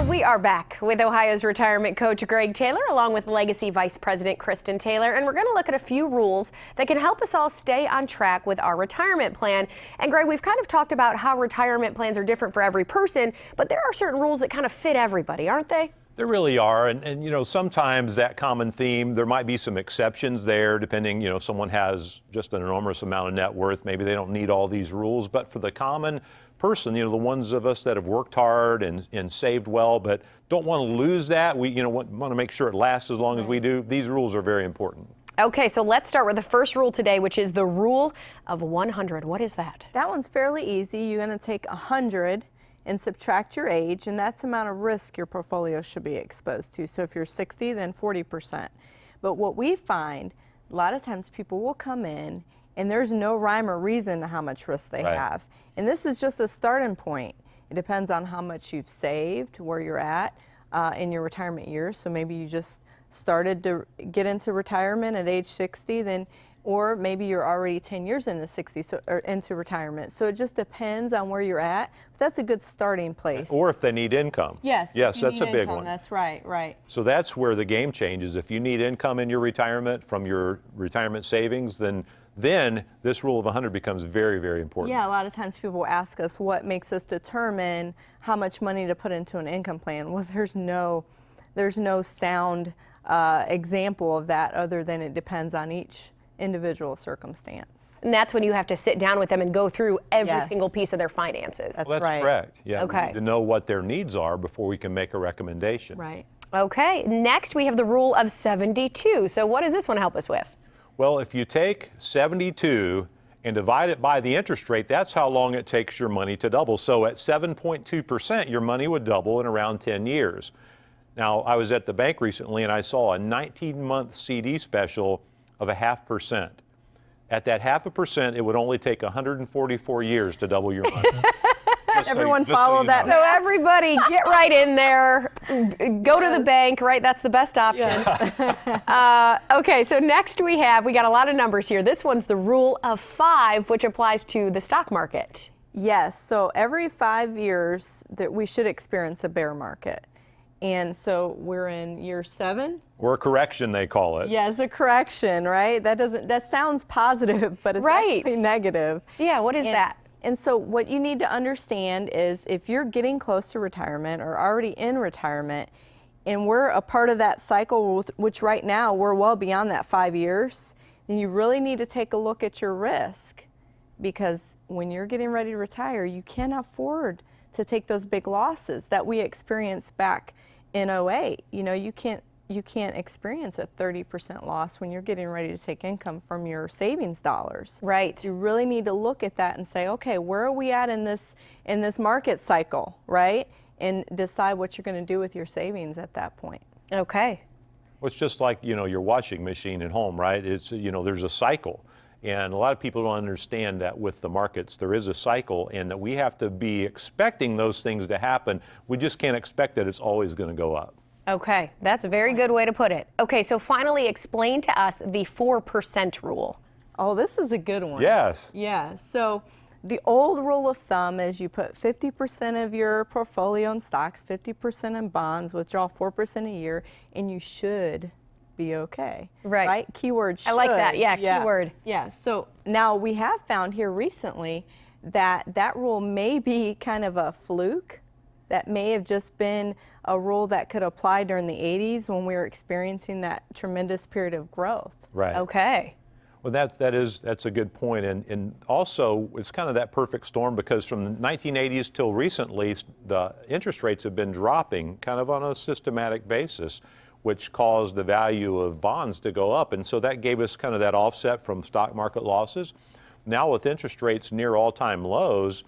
We are back with Ohio's retirement coach Greg Taylor along with Legacy Vice President Kristen Taylor, and we're going to look at a few rules that can help us all stay on track with our retirement plan. And Greg, we've kind of talked about how retirement plans are different for every person, but there are certain rules that kind of fit everybody, aren't they? There really are, and you know, sometimes that common theme, there might be some exceptions there depending, if someone has just an enormous amount of net worth, maybe they don't need all these rules, but for the common person, the ones of us that have worked hard and saved well but don't want to lose that, we want to make sure it lasts as long as we do, these rules are very important. Okay, so let's start with the first rule today, which is the rule of 100. What is that? That one's fairly easy. You're going to take 100 and subtract your age, and that's the amount of risk your portfolio should be exposed to. So if you're 60, then 40%. But what we find, a lot of times people will come in and there's no rhyme or reason to how much risk they have. And this is just a starting point. It depends on how much you've saved, where you're at in your retirement years. So maybe you just started to get into retirement at age 60, then, or maybe you're already 10 years into 60, or into retirement. So it just depends on where you're at. But that's a good starting place. Or if they need income. Yes, that's a big one. That's right. So that's where the game changes. If you need income in your retirement from your retirement savings, then this rule of 100 becomes very, very important. Yeah, a lot of times people ask us what makes us determine how much money to put into an income plan. Well, there's no sound example of that other than it depends on each individual circumstance. And that's when you have to sit down with them and go through every single piece of their finances. That's right. That's correct. Yeah, okay. We need to know what their needs are before we can make a recommendation. Right. Okay, next we have the rule of 72. So what does this one help us with? Well, if you take 72 and divide it by the interest rate, that's how long it takes your money to double. So at 7.2%, your money would double in around 10 years. Now, I was at the bank recently and I saw a 19-month CD special of 0.5%. At that 0.5%, it would only take 144 years to double your money. Everyone follow that. So everybody get right in there, go to the bank, right? That's the best option. Yeah. Okay, so next we got a lot of numbers here. This one's the rule of 5, which applies to the stock market. Yes, so every 5 years that we should experience a bear market. And so we're in year 7. Or a correction, they call it. Yeah, it's a correction, right? That sounds positive, but it's actually negative. Yeah, what is that? And so what you need to understand is if you're getting close to retirement or already in retirement, and we're a part of that cycle, which right now we're well beyond that 5 years, then you really need to take a look at your risk, because when you're getting ready to retire, you can't afford to take those big losses that we experienced back in 08. You can't experience a 30% loss when you're getting ready to take income from your savings dollars. Right. You really need to look at that and say, okay, where are we at in this market cycle, right? And decide what you're going to do with your savings at that point. Okay. Well, it's just like, your washing machine at home, right? It's, there's a cycle. And a lot of people don't understand that with the markets, there is a cycle and that we have to be expecting those things to happen. We just can't expect that it's always going to go up. Okay, that's a very good way to put it. Okay, so finally explain to us the 4% rule. Oh, this is a good one. Yes. Yeah, so the old rule of thumb is you put 50% of your portfolio in stocks, 50% in bonds, withdraw 4% a year, and you should be okay. Right? Keyword should. I like that, yeah, keyword. Yeah, so now we have found here recently that rule may be kind of a fluke. That may have just been a rule that could apply during the 80s when we were experiencing that tremendous period of growth. Right. Okay. Well, that's a good point. And also, it's kind of that perfect storm because from the 1980s till recently, the interest rates have been dropping kind of on a systematic basis, which caused the value of bonds to go up. And so that gave us kind of that offset from stock market losses. Now with interest rates near all-time lows,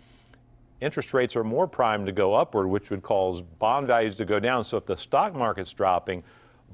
interest rates are more primed to go upward, which would cause bond values to go down. So if the stock market's dropping,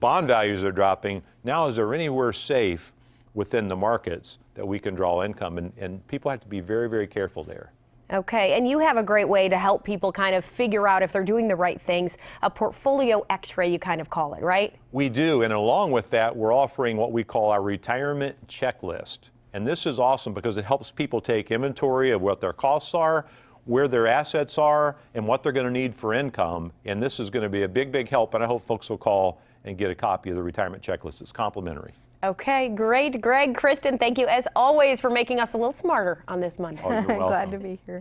bond values are dropping. Now is there anywhere safe within the markets that we can draw income? And people have to be very, very careful there. Okay, and you have a great way to help people kind of figure out if they're doing the right things, a portfolio x-ray, you kind of call it, right? We do, and along with that, we're offering what we call our retirement checklist. And this is awesome because it helps people take inventory of what their costs are, where their assets are and what they're going to need for income. And this is going to be a big, big help. And I hope folks will call and get a copy of the retirement checklist. It's complimentary. Okay, great. Greg, Kristen, thank you as always for making us a little smarter on this Monday. Oh, you're welcome. Glad to be here.